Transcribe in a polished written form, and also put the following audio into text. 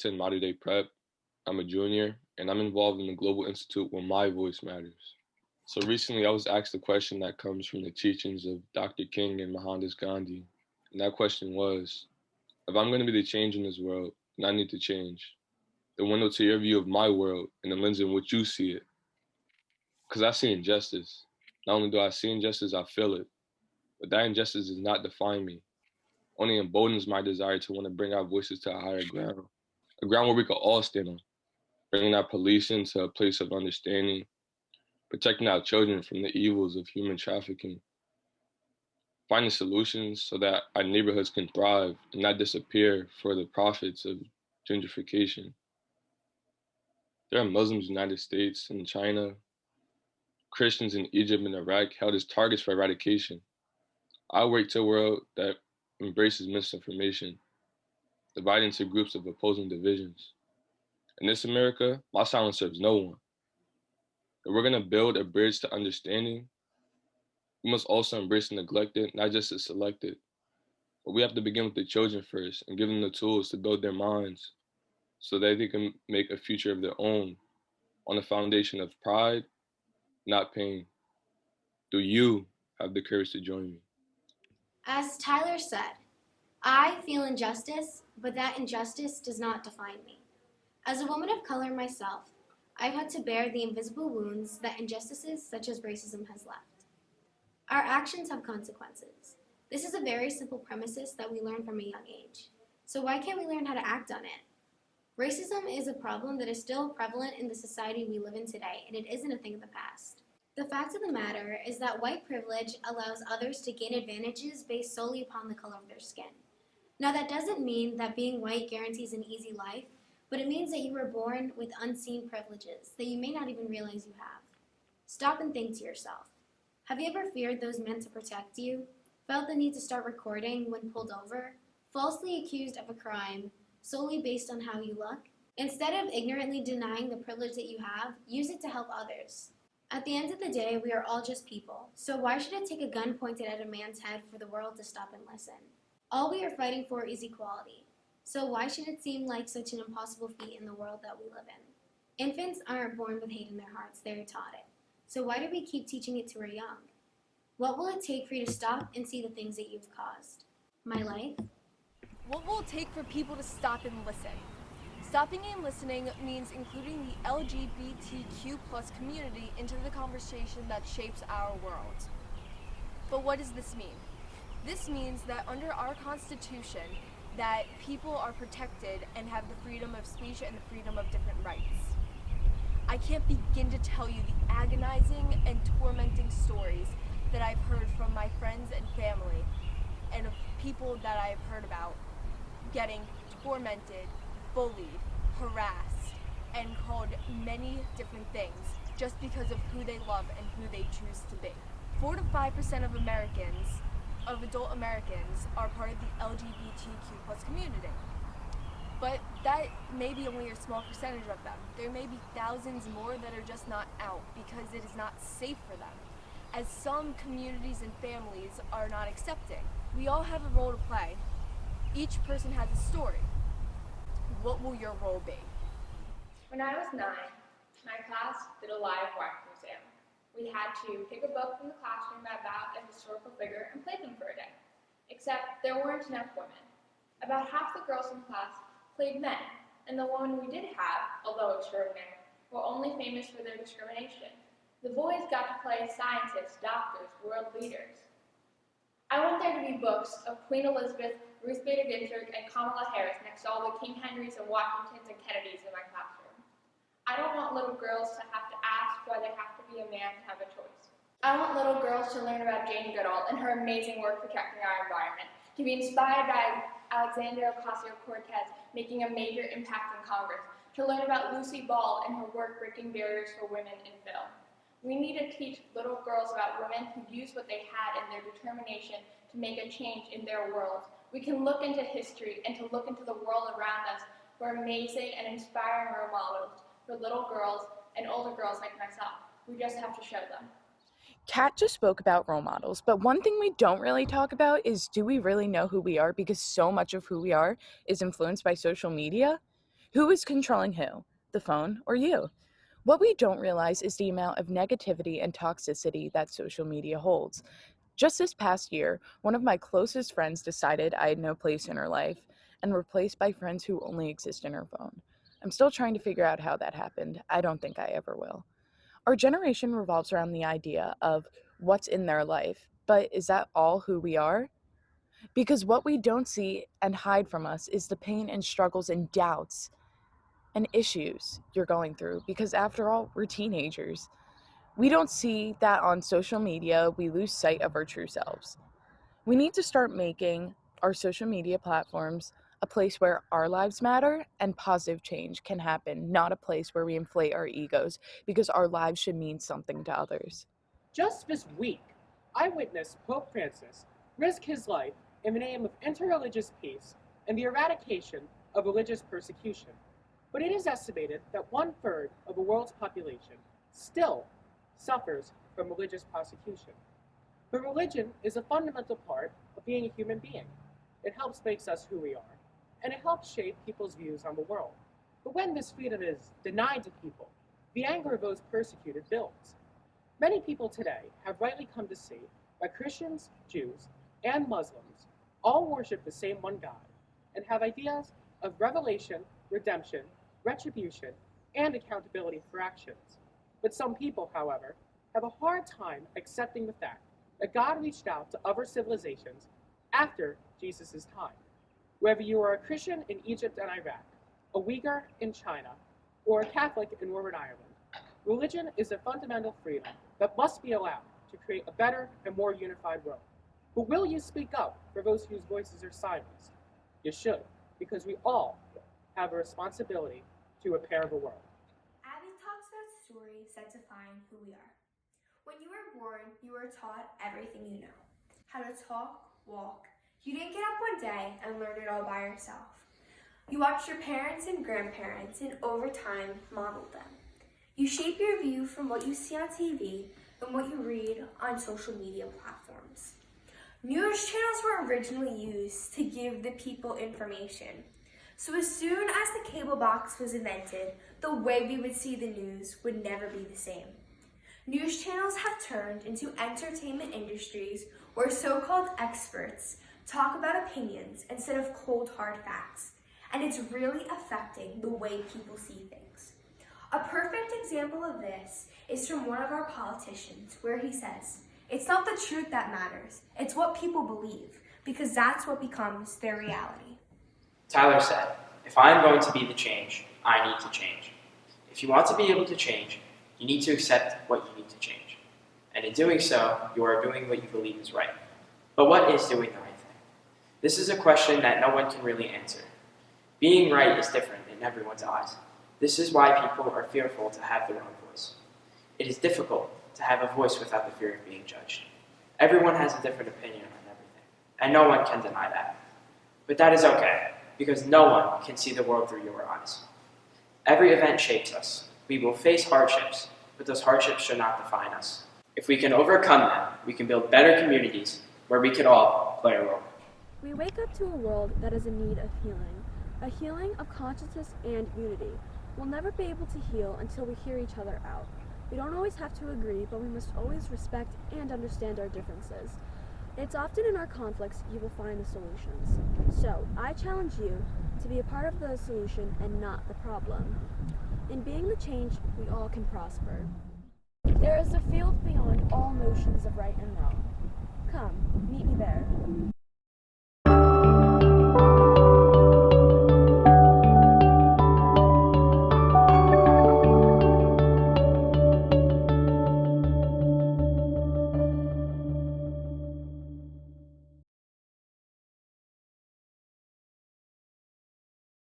attend Modern Day Prep. I'm a junior, and I'm involved in the Global Institute where my voice matters. So recently, I was asked a question that comes from the teachings of Dr. King and Mohandas Gandhi. And that question was, if I'm going to be the change in this world, then I need to change the window to your view of my world and the lens in which you see it. Because I see injustice. Not only do I see injustice, I feel it. But that injustice does not define me. Only emboldens my desire to want to bring our voices to a higher ground, a ground where we could all stand on, bringing our policing to a place of understanding, protecting our children from the evils of human trafficking, finding solutions so that our neighborhoods can thrive and not disappear for the profits of gentrification. There are Muslims in the United States and China, Christians in Egypt and Iraq held as targets for eradication. I work to a world that embraces misinformation, divided into groups of opposing divisions. In this America, my silence serves no one. If we're going to build a bridge to understanding, we must also embrace the neglected, not just the selected. But we have to begin with the children first and give them the tools to build their minds so that they can make a future of their own on a foundation of pride, not pain. Do you have the courage to join me? As Tyler said, I feel injustice, but that injustice does not define me. As a woman of color myself, I've had to bear the invisible wounds that injustices such as racism has left. Our actions have consequences. This is a very simple premises that we learn from a young age. So why can't we learn how to act on it? Racism is a problem that is still prevalent in the society we live in today, and it isn't a thing of the past. The fact of the matter is that white privilege allows others to gain advantages based solely upon the color of their skin. Now, that doesn't mean that being white guarantees an easy life, but it means that you were born with unseen privileges that you may not even realize you have. Stop and think to yourself. Have you ever feared those meant to protect you? Felt the need to start recording when pulled over? Falsely accused of a crime solely based on how you look? Instead of ignorantly denying the privilege that you have, use it to help others. At the end of the day, we are all just people, so why should it take a gun pointed at a man's head for the world to stop and listen? All we are fighting for is equality, so why should it seem like such an impossible feat in the world that we live in? Infants aren't born with hate in their hearts, they're taught it. So why do we keep teaching it to our young? What will it take for you to stop and see the things that you've caused? My life? What will it take for people to stop and listen? Stopping and listening means including the LGBTQ plus community into the conversation that shapes our world. But what does this mean? This means that under our Constitution, that people are protected and have the freedom of speech and the freedom of different rights. I can't begin to tell you the agonizing and tormenting stories that I've heard from my friends and family and of people that I've heard about getting tormented, bullied, harassed, and called many different things just because of who they love and who they choose to be. 4 to 5% of Americans, of adult Americans, are part of the LGBTQ plus community. But that may be only a small percentage of them. There may be thousands more that are just not out because it is not safe for them, as some communities and families are not accepting. We all have a role to play. Each person has a story. What will your role be? When I was 9, my class did a live wax museum. We had to pick a book from the classroom about a historical figure and play them for a day. Except there weren't enough women. About half the girls in class played men, and the women we did have, although extraordinary, were only famous for their discrimination. The boys got to play scientists, doctors, world leaders. I want there to be books of Queen Elizabeth, Ruth Bader Ginsburg, and Kamala Harris next to all the King Henrys and Washingtons and Kennedys in my classroom. I don't want little girls to have to ask why they have to be a man to have a choice. I want little girls to learn about Jane Goodall and her amazing work protecting our environment, to be inspired by Alexandria Ocasio-Cortez making a major impact in Congress, to learn about Lucy Ball and her work breaking barriers for women in film. We need to teach little girls about women who used what they had and their determination to make a change in their worlds. We can look into history and to look into the world around us for amazing and inspiring role models for little girls and older girls like myself. We just have to show them. Kat just spoke about role models, but one thing we don't really talk about is, do we really know who we are? Because so much of who we are is influenced by social media. Who is controlling who? The phone or you? What we don't realize is the amount of negativity and toxicity that social media holds. Just this past year, one of my closest friends decided I had no place in her life and replaced by friends who only exist in her phone. I'm still trying to figure out how that happened. I don't think I ever will. Our generation revolves around the idea of what's in their life, but is that all who we are? Because what we don't see and hide from us is the pain and struggles and doubts and issues you're going through, because after all, we're teenagers. We don't see that on social media, we lose sight of our true selves. We need to start making our social media platforms a place where our lives matter and positive change can happen, not a place where we inflate our egos because our lives should mean something to others. Just this week, I witnessed Pope Francis risk his life in the name of interreligious peace and the eradication of religious persecution. But it is estimated that 1/3 of the world's population still suffers from religious persecution. But religion is a fundamental part of being a human being. It helps make us who we are, and it helps shape people's views on the world. But when this freedom is denied to people, the anger of those persecuted builds. Many people today have rightly come to see that Christians, Jews, and Muslims all worship the same one God and have ideas of revelation, redemption, retribution, and accountability for actions. But some people, however, have a hard time accepting the fact that God reached out to other civilizations after Jesus' time. Whether you are a Christian in Egypt and Iraq, a Uyghur in China, or a Catholic in Northern Ireland, religion is a fundamental freedom that must be allowed to create a better and more unified world. But will you speak up for those whose voices are silenced? You should, because we all have a responsibility to repair the world. Abby talks about stories that define who we are. When you were born, you were taught everything you know. How to talk, walk. You didn't get up one day and learn it all by yourself. You watched your parents and grandparents and over time modeled them. You shape your view from what you see on TV and what you read on social media platforms. News channels were originally used to give the people information. So as soon as the cable box was invented, the way we would see the news would never be the same. News channels have turned into entertainment industries where so-called experts talk about opinions instead of cold hard facts, and it's really affecting the way people see things. A perfect example of this is from one of our politicians where he says, "It's not the truth that matters, it's what people believe, because that's what becomes their reality." Tyler said, "If I am going to be the change, I need to change. If you want to be able to change, you need to accept what you need to change. And in doing so, you are doing what you believe is right. But what is doing the right thing? This is a question that no one can really answer. Being right is different in everyone's eyes. This is why people are fearful to have their own voice. It is difficult to have a voice without the fear of being judged. Everyone has a different opinion on everything, and no one can deny that. But that is okay, because no one can see the world through your eyes. Every event shapes us. We will face hardships, but those hardships should not define us. If we can overcome them, we can build better communities where we can all play a role." We wake up to a world that is in need of healing, a healing of consciousness and unity. We'll never be able to heal until we hear each other out. We don't always have to agree, but we must always respect and understand our differences. It's often in our conflicts you will find the solutions. So, I challenge you to be a part of the solution and not the problem. In being the change, we all can prosper. There is a field beyond all notions of right and wrong. Come, meet me there.